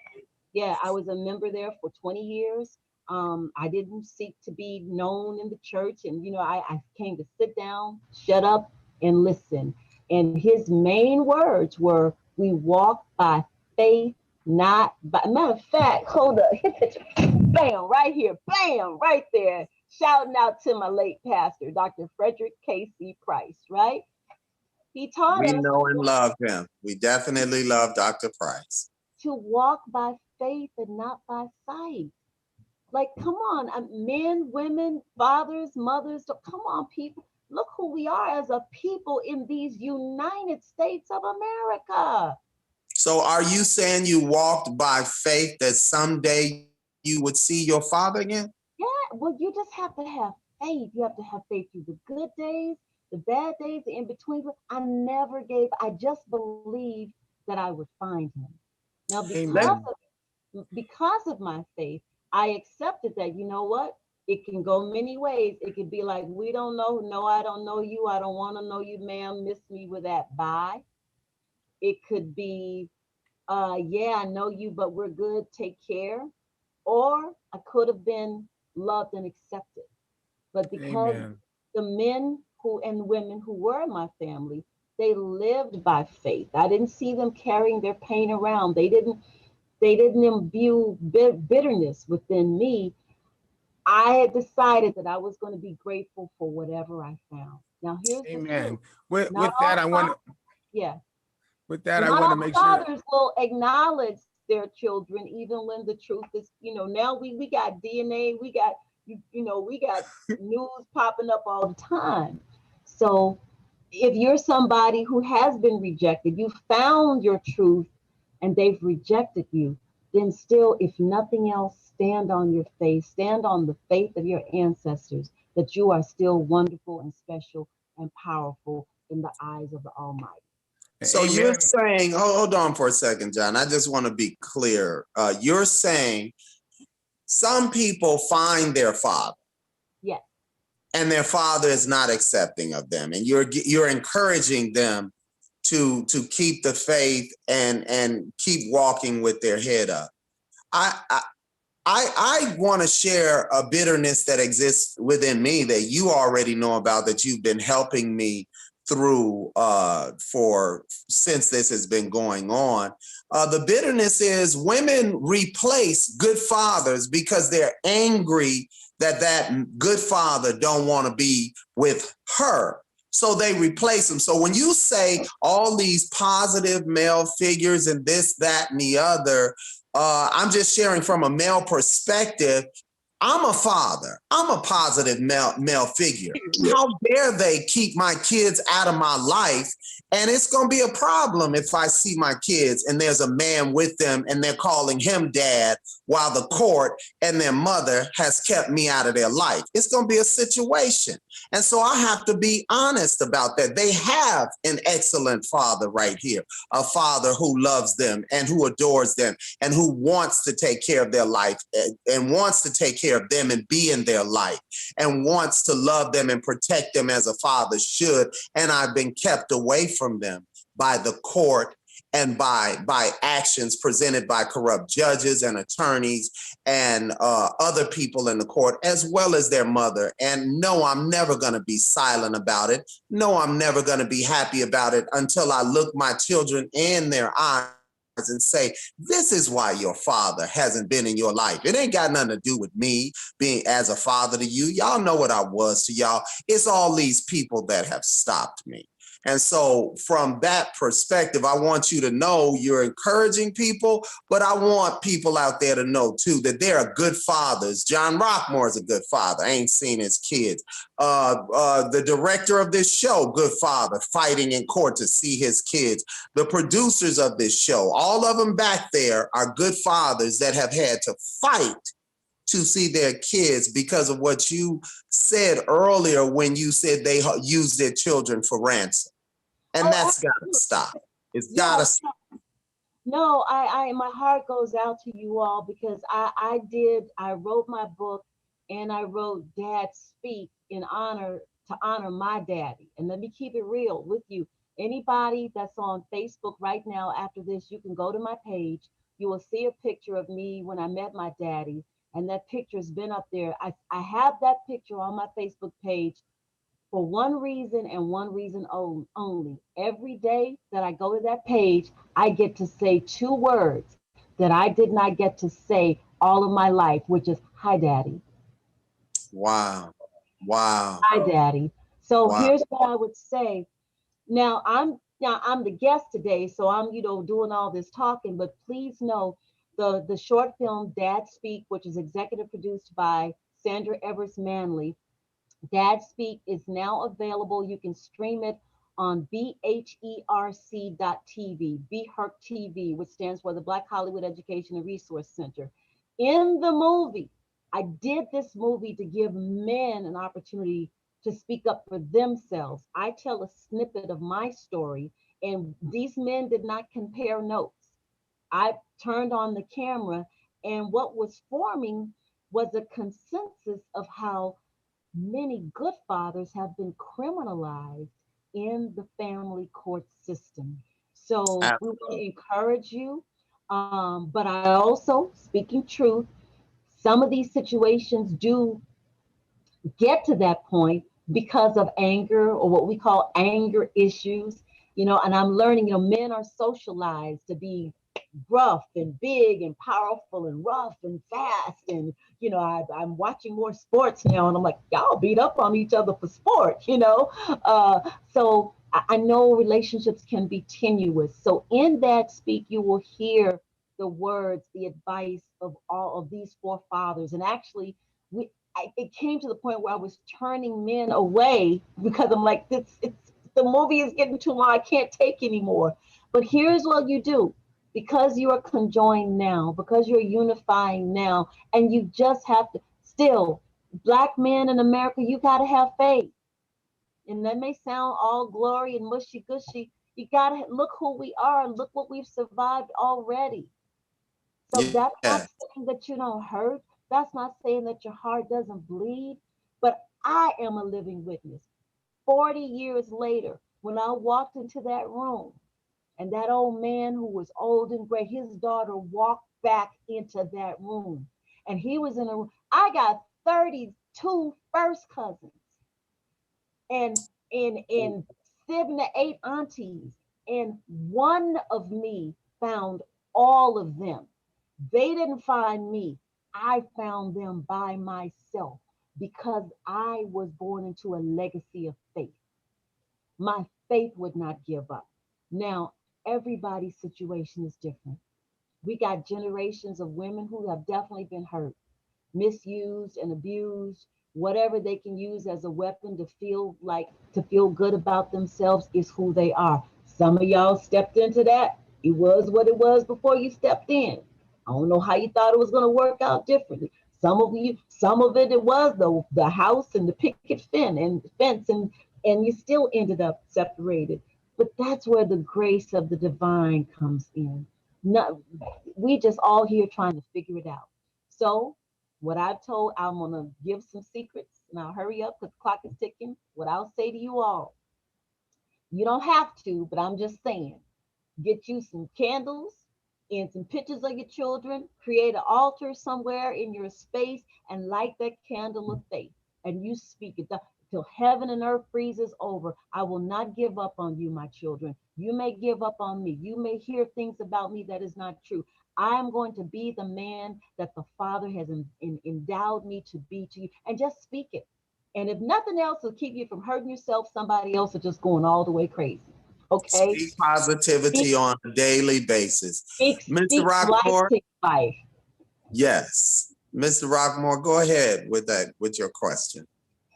Yeah, I was a member there for 20 years. I didn't seek to be known in the church. And, I came to sit down, shut up, and listen. And his main words were, we walk by faith, not by. Matter of fact, hold up, bam, right here, bam, right there. Shouting out to my late pastor, Dr. Frederick Casey Price, right? He taught us. We know and love him. We definitely love Dr. Price. To walk by faith and not by sight. Like, come on, men, women, fathers, mothers, come on, people. Look who we are as a people in these United States of America. So are you saying you walked by faith that someday you would see your father again? Yeah, well, you just have to have faith. You have to have faith through the good days, the bad days, the in-between. I just believed that I would find him. Now, because of my faith, I accepted that, you know what? It can go many ways. It could be like, we don't know. No, I don't know you. I don't want to know you, ma'am. Miss me with that. Bye. It could be, yeah, I know you, but we're good. Take care. Or I could have been loved and accepted. But because the men and women who were in my family, they lived by faith. I didn't see them carrying their pain around. They didn't imbue bitterness within me. I had decided that I was going to be grateful for whatever I found. Now here's Amen. With that, I want to. Yeah. With that, I want to make sure fathers will acknowledge their children, even when the truth is, now we got DNA, we got we got news popping up all the time. So if you're somebody who has been rejected, you found your truth and they've rejected you, then still, if nothing else, stand on your faith, stand on the faith of your ancestors, that you are still wonderful and special and powerful in the eyes of the Almighty. So Amen. you're saying, hold on for a second, John. I just want to be clear. You're saying some people find their father. Yes. And their father is not accepting of them, and you're encouraging them to keep the faith and keep walking with their head up. I want to share a bitterness that exists within me that you already know about, that you've been helping me through since this has been going on. The bitterness is women replace good fathers because they're angry that good father don't want to be with her. So they replace them. So when you say all these positive male figures and this, that, and the other, I'm just sharing from a male perspective. I'm a father. I'm a positive male figure. How dare they keep my kids out of my life? And it's going to be a problem if I see my kids and there's a man with them and they're calling him dad while the court and their mother has kept me out of their life. It's going to be a situation. And so I have to be honest about that. They have an excellent father right here, a father who loves them and who adores them and who wants to take care of their life and wants to take care of them and be in their life and wants to love them and protect them as a father should. And I've been kept away from them by the court and by actions presented by corrupt judges and attorneys and other people in the court, as well as their mother. And no, I'm never going to be silent about it. No, I'm never going to be happy about it until I look my children in their eyes and say, this is why your father hasn't been in your life. It ain't got nothing to do with me being as a father to you. Y'all know what I was to y'all. It's all these people that have stopped me. And so from that perspective, I want you to know you're encouraging people, but I want people out there to know too that there are good fathers. John Rockmore is a good father. I ain't seen his kids. The director of this show, good father, fighting in court to see his kids. The producers of this show, all of them back there are good fathers that have had to fight to see their kids because of what you said earlier when you said they use their children for ransom. And that's got to stop. It's got to stop. No, my heart goes out to you all because I wrote my book and I wrote Dad Speak to honor my daddy. And let me keep it real with you. Anybody that's on Facebook right now after this, you can go to my page. You will see a picture of me when I met my daddy. And that picture's been up there. I have that picture on my Facebook page for one reason and one reason only. Every day that I go to that page, I get to say two words that I did not get to say all of my life, which is, hi, Daddy. Wow. Wow. Hi, Daddy. So wow. Here's what I would say. Now I'm the guest today, so I'm doing all this talking, but please know the short film Dad Speak, which is executive produced by Sandra Evers Manley. Dad Speak is now available. You can stream it on BHERC.TV, BHERC TV, which stands for the Black Hollywood Education and Resource Center. In the movie, I did this movie to give men an opportunity to speak up for themselves. I tell a snippet of my story, and these men did not compare notes. I turned on the camera, and what was forming was a consensus of how many good fathers have been criminalized in the family court system. So we want to encourage you. But I also, speaking truth, some of these situations do get to that point because of anger or what we call anger issues, and I'm learning, men are socialized to be rough and big and powerful and rough and fast. And, I'm watching more sports now and I'm like, y'all beat up on each other for sport, So I know relationships can be tenuous. So in That Speak, you will hear the words, the advice of all of these four fathers. And actually, it came to the point where I was turning men away because I'm like, the movie is getting too long. I can't take anymore. But here's what you do. Because you are conjoined now, because you're unifying now, and you just have to still, Black men in America, you got to have faith. And that may sound all glory and mushy gushy. You gotta look who we are. Look what we've survived already. So that's not Yeah. saying that you don't hurt. That's not saying that your heart doesn't bleed. But I am a living witness. 40 years later, when I walked into that room, and that old man who was old and gray, his daughter walked back into that room. And he was in a room. I got 32 first cousins and in 7 to 8 aunties. And one of me found all of them. They didn't find me. I found them by myself because I was born into a legacy of faith. My faith would not give up. Now, everybody's situation is different. We got generations of women who have definitely been hurt, misused and abused. Whatever they can use as a weapon to feel good about themselves is who they are. Some of y'all stepped into that. It was what it was before you stepped in. I don't know how you thought it was going to work out differently. Some of it was the house and the picket fence, and you still ended up separated. But that's where the grace of the divine comes in. Not, we just all here trying to figure it out. So what I've told, I'm gonna give some secrets, and I'll hurry up because the clock is ticking. What I'll say to you all, you don't have to, but I'm just saying, get you some candles and some pictures of your children, create an altar somewhere in your space, and light that candle of faith. And you speak it till heaven and earth freezes over. I will not give up on you, my children. You may give up on me. You may hear things about me that is not true. I am going to be the man that the Father has endowed me to be to you. And just speak it. And if nothing else will keep you from hurting yourself, somebody else is just going all the way crazy. Okay? Speak positivity Speak, on a daily basis. Mr. speak life Rockmore, to life. yes. Mr. Rockmore, go ahead with your question.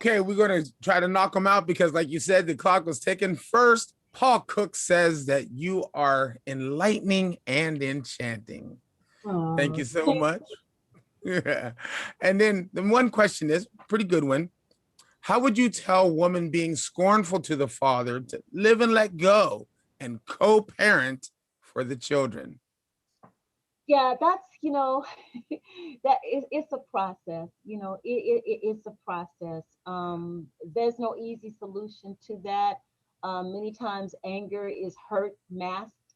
Okay, we're going to try to knock them out because, like you said, the clock was ticking. First, Paul Cook says that you are enlightening and enchanting. Thank you so much. Yeah. And then the one question is pretty good one. How would you tell woman being scornful to the father to live and let go and co-parent for the children? Yeah, that's it's a process. It's a process. There's no easy solution to that. Many times anger is hurt masked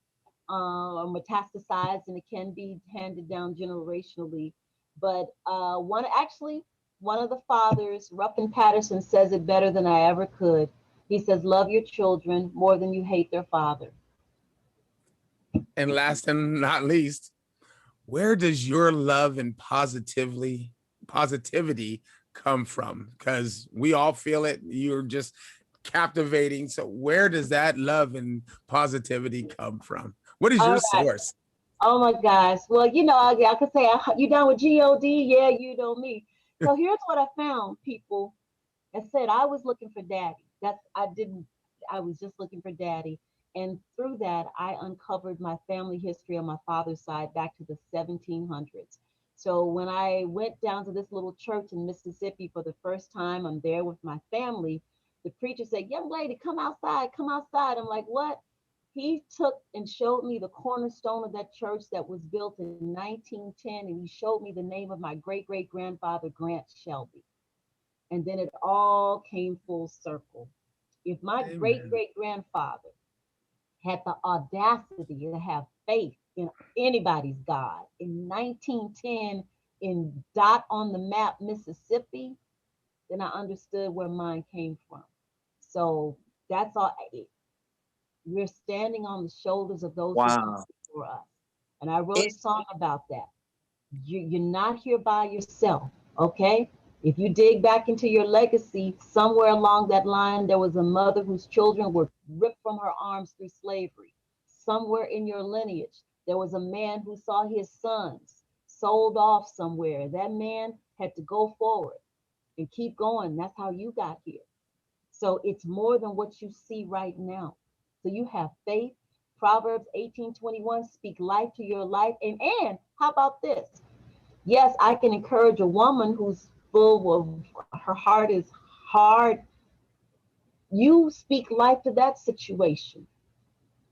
or metastasized, and it can be handed down generationally. But one of the fathers, Ruffin Patterson, says it better than I ever could. He says, love your children more than you hate their father. And last and not least, where does your love and positivity come from? Because we all feel it. You're just captivating. So where does that love and positivity come from? What is your source? Oh my gosh. Well, I could say, you down with G-O-D? Yeah, you know me. So here's what I found, people. I said I was looking for daddy. I was just looking for daddy. And through that, I uncovered my family history on my father's side back to the 1700s. So when I went down to this little church in Mississippi for the first time, I'm there with my family. The preacher said, young lady, come outside, come outside. I'm like, what? He took and showed me the cornerstone of that church that was built in 1910. And he showed me the name of my great-great-grandfather, Grant Shelby. And then it all came full circle. If my great-great-grandfather had the audacity to have faith in anybody's God in 1910 in dot on the map, Mississippi, then I understood where mine came from. So that's all. We're standing on the shoulders of those who come before us. And I wrote a song about that. You're not here by yourself, okay? If you dig back into your legacy, somewhere along that line, there was a mother whose children were ripped from her arms through slavery. Somewhere in your lineage, there was a man who saw his sons sold off somewhere. That man had to go forward and keep going. That's how you got here. So it's more than what you see right now. So you have faith. Proverbs 18:21, speak life to your life. And how about this? Yes, I can encourage a woman who's full of, her heart is hard. You speak life to that situation.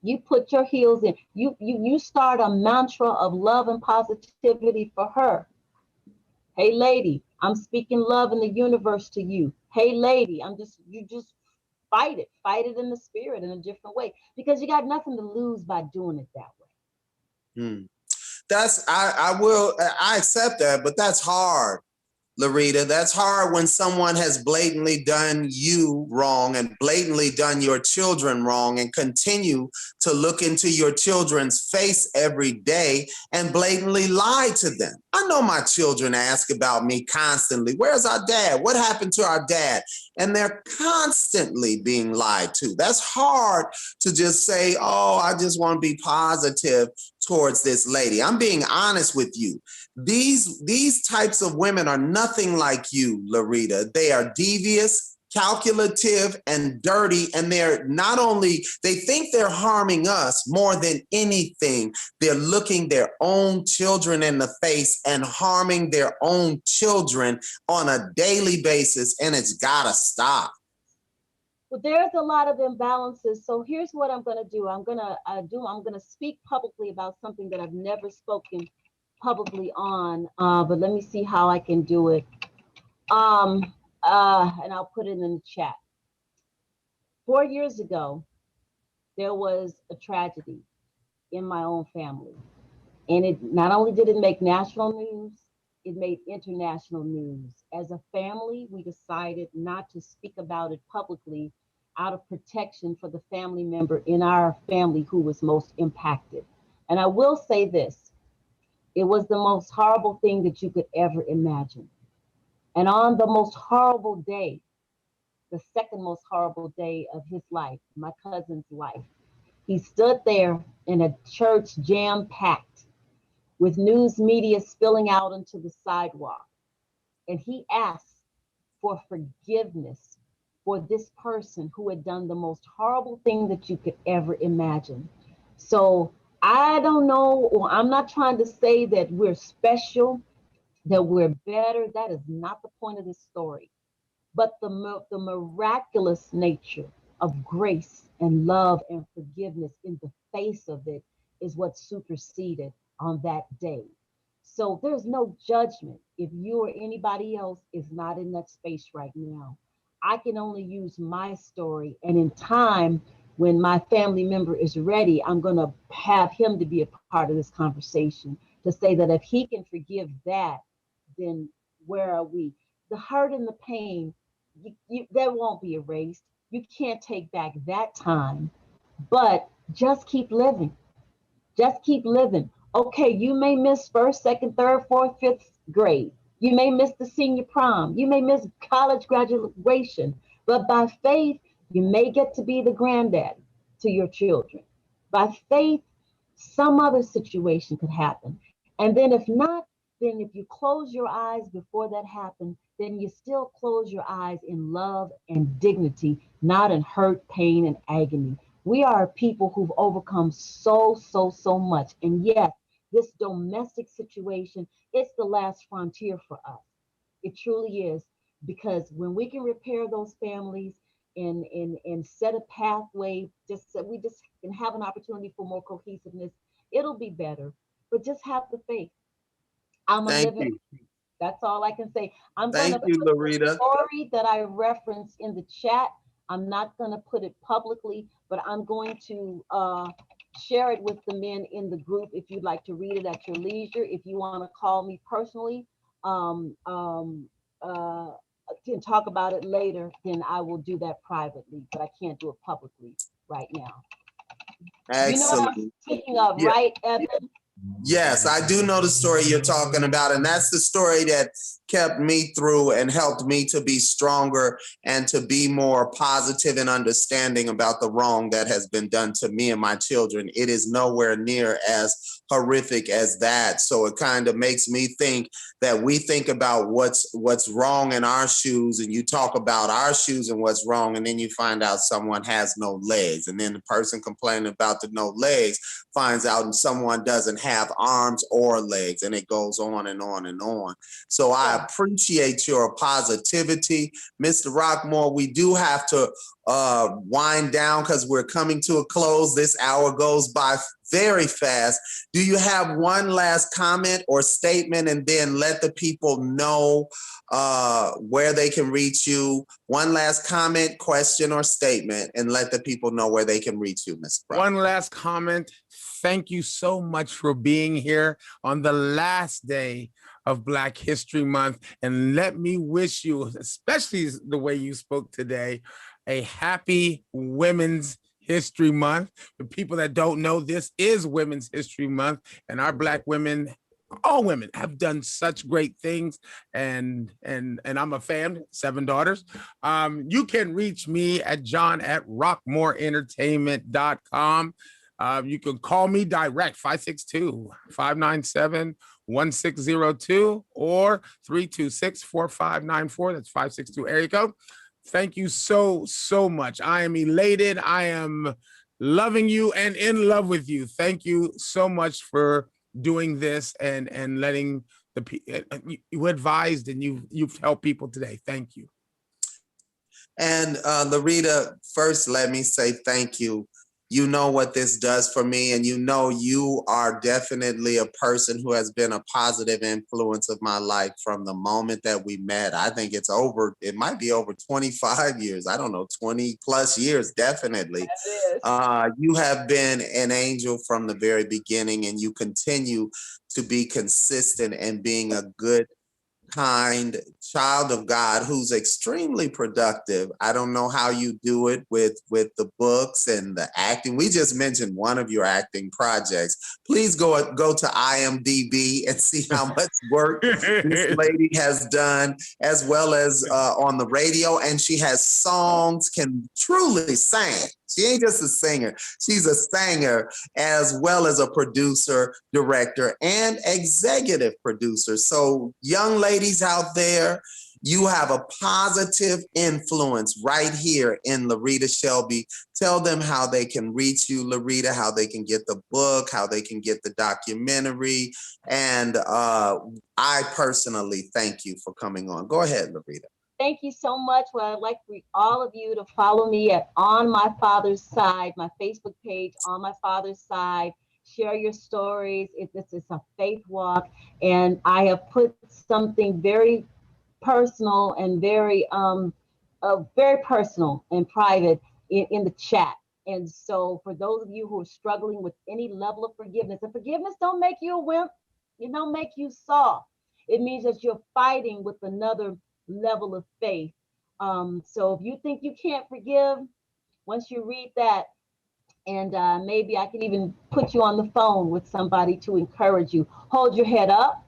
You put your heels in. You start a mantra of love and positivity for her. Hey lady, I'm speaking love in the universe to you. Hey lady, you just fight it. Fight it in the spirit in a different way. Because you got nothing to lose by doing it that way. Hmm. I accept that, but that's hard. LaRita, that's hard when someone has blatantly done you wrong and blatantly done your children wrong and continue to look into your children's face every day and blatantly lie to them. I know my children ask about me constantly. Where's our dad? What happened to our dad? And they're constantly being lied to. That's hard to just say, oh, I just want to be positive towards this lady. I'm being honest with you. These types of women are nothing like you, LaRita. They are devious, calculative, and dirty. And they're not only, they think they're harming us more than anything. They're looking their own children in the face and harming their own children on a daily basis. And it's gotta stop. Well, there's a lot of imbalances. So here's what I'm going to do. I'm going to speak publicly about something that I've never spoken publicly on, but let me see how I can do it. And I'll put it in the chat. 4 years ago, there was a tragedy in my own family. And it not only did it make national news, it made international news. As a family, we decided not to speak about it publicly out of protection for the family member in our family who was most impacted. And I will say this, it was the most horrible thing that you could ever imagine. And on the most horrible day, the second most horrible day of his life, my cousin's life, he stood there in a church jam-packed with news media spilling out onto the sidewalk. And he asked for forgiveness for this person who had done the most horrible thing that you could ever imagine. So I don't know, or I'm not trying to say that we're special, that we're better. That is not the point of this story. But the miraculous nature of grace and love and forgiveness in the face of it is what superseded on that day. So there's no judgment if you or anybody else is not in that space right now. I can only use my story, and in time, when my family member is ready, I'm going to have him to be a part of this conversation to say that if he can forgive that, then where are we? The hurt and the pain, that won't be erased. You can't take back that time, but just keep living. Just keep living. Okay, you may miss first, second, third, fourth, fifth grade. You may miss the senior prom. You may miss college graduation. But by faith, you may get to be the granddad to your children. By faith, some other situation could happen. And then if not, then if you close your eyes before that happened, then you still close your eyes in love and dignity, not in hurt, pain, and agony. We are people who've overcome so much. And yes, this domestic situation, it's the last frontier for us. It truly is. Because when we can repair those families and set a pathway, just so we just can have an opportunity for more cohesiveness, it'll be better. But just have the faith. I'm a Thank living. you. That's all I can say. I'm going to Thank you, put the LaRita. story that I referenced in the chat. I'm not going to put it publicly, but I'm going to share it with the men in the group if you'd like to read it at your leisure. If you want to call me personally and talk about it later, then I will do that privately, but I can't do it publicly right now. Excellent. You know what I'm speaking of, Yeah. right, Evan? Yes, I do know the story you're talking about, and that's the story that kept me through and helped me to be stronger and to be more positive and understanding about the wrong that has been done to me and my children. It is nowhere near as horrific as that. So it kind of makes me think that we think about what's wrong in our shoes, and you talk about our shoes and what's wrong, and then you find out someone has no legs, and then the person complaining about the no legs finds out someone doesn't have arms or legs, and it goes on and on and on. So I appreciate your positivity, Mr. Rockmore. We do have to wind down because we're coming to a close. This hour goes by very fast. Do you have one last comment or statement, and then let the people know where they can reach you? One last comment, question, or statement, and let the people know where they can reach you, Mr. Brown. One last comment. Thank you so much for being here on the last day of Black History Month. And let me wish you, especially the way you spoke today, a happy Women's History Month. For people that don't know, this is Women's History Month, and our Black women, all women, have done such great things, and I'm a fan. 7 daughters. You can reach me at john@rockmoreentertainment.com. You can call me direct, 562-597-1602 or 326-4594. That's 562 area code. Thank you so much. I am elated. I am loving you and in love with you. Thank you so much for doing this and letting you advised, and you've helped people today. Thank you. And LaRita, first, let me say thank you. You know what this does for me, and you know you are definitely a person who has been a positive influence of my life from the moment that we met. I think it might be over 25 years. I don't know, 20 plus years, definitely. You have been an angel from the very beginning, and you continue to be consistent and being a good, kind child of God who's extremely productive. I don't know how you do it with the books and the acting. We just mentioned one of your acting projects. Please go to IMDb and see how much work this lady has done, as well as on the radio. And she has songs, can truly sing. She ain't just a singer. She's a singer, as well as a producer, director, and executive producer. So young ladies out there, you have a positive influence right here in LaRita Shelby. Tell them how they can reach you, LaRita, how they can get the book, how they can get the documentary. And I personally thank you for coming on. Go ahead, LaRita. Thank you so much. Well, I'd like for all of you to follow me at On My Father's Side, my Facebook page, On My Father's Side. Share your stories. It's a faith walk. And I have put something very personal and very personal and private in the chat. And so for those of you who are struggling with any level of forgiveness, and forgiveness don't make you a wimp, it don't make you soft. It means that you're fighting with another level of faith. So if you think you can't forgive, once you read that, and maybe I can even put you on the phone with somebody to encourage you. Hold your head up.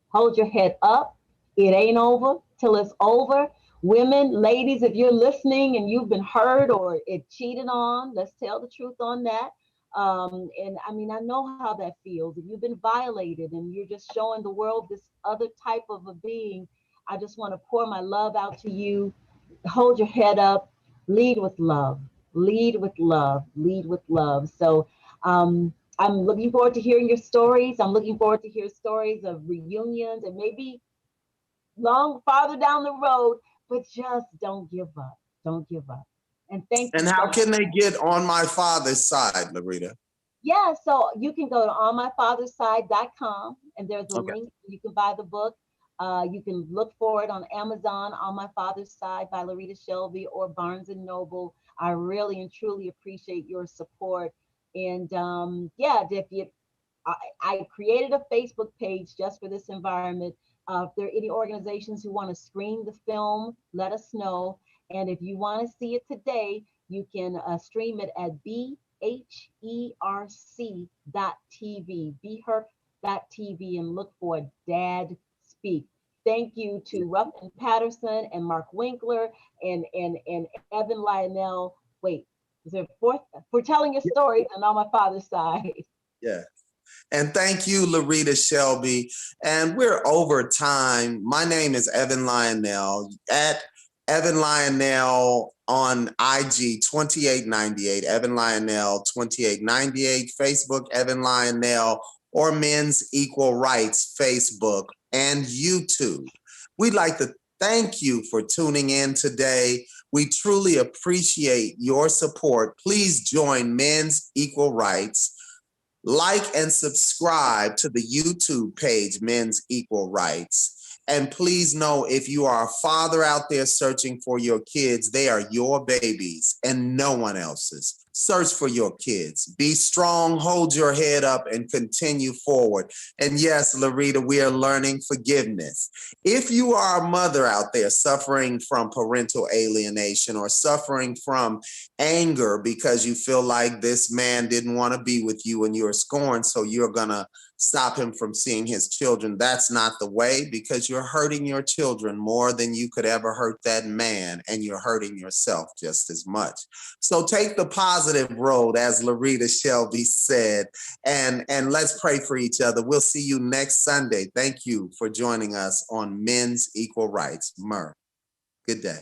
Hold your head up. It ain't over till it's over. Women, ladies, if you're listening and you've been hurt or it cheated on, let's tell the truth on that. And I mean, I know how that feels. If you've been violated and you're just showing the world this other type of a being, I just want to pour my love out to you. Hold your head up. Lead with love. Lead with love. Lead with love. So I'm looking forward to hearing your stories. I'm looking forward to hear stories of reunions and maybe farther down the road, but just don't give up. Don't give up. And thank you. And how can they get On My Father's Side, LaRita? Yeah, so you can go to onmyfatherside.com, and there's a link. You can buy the book. You can look for it on Amazon, On My Father's Side by LaRita Shelby, or Barnes & Noble. I really and truly appreciate your support. And I created a Facebook page just for this environment. If there are any organizations who want to screen the film, let us know. And if you want to see it today, you can stream it at bherc.tv, bherc.tv, and look for Dad Speak. Thank you to Ruffin Patterson and Mark Winkler and Evan Lionel. Wait, is there a fourth? For telling your stories and On My Father's Side. Yeah. And thank you, LaRita Shelby. And we're over time. My name is Evan Lionel, at Evan Lionel on IG 2898, Evan Lionel 2898, Facebook Evan Lionel, or Men's Equal Rights Facebook and YouTube. We'd like to thank you for tuning in today. We truly appreciate your support. Please join Men's Equal Rights. Like and subscribe to the YouTube page, Men's Equal Rights. And please know, if you are a father out there searching for your kids, they are your babies and no one else's. Search for your kids. Be strong, hold your head up, and continue forward. And yes, LaRita, we are learning forgiveness. If you are a mother out there suffering from parental alienation or suffering from anger because you feel like this man didn't want to be with you and you're scorned, so you're going to stop him from seeing his children, that's not the way, because you're hurting your children more than you could ever hurt that man, and you're hurting yourself just as much. So take the positive road, as LaRita Shelby said, and let's pray for each other. We'll see you next Sunday. Thank you for joining us on Men's Equal Rights. Good day.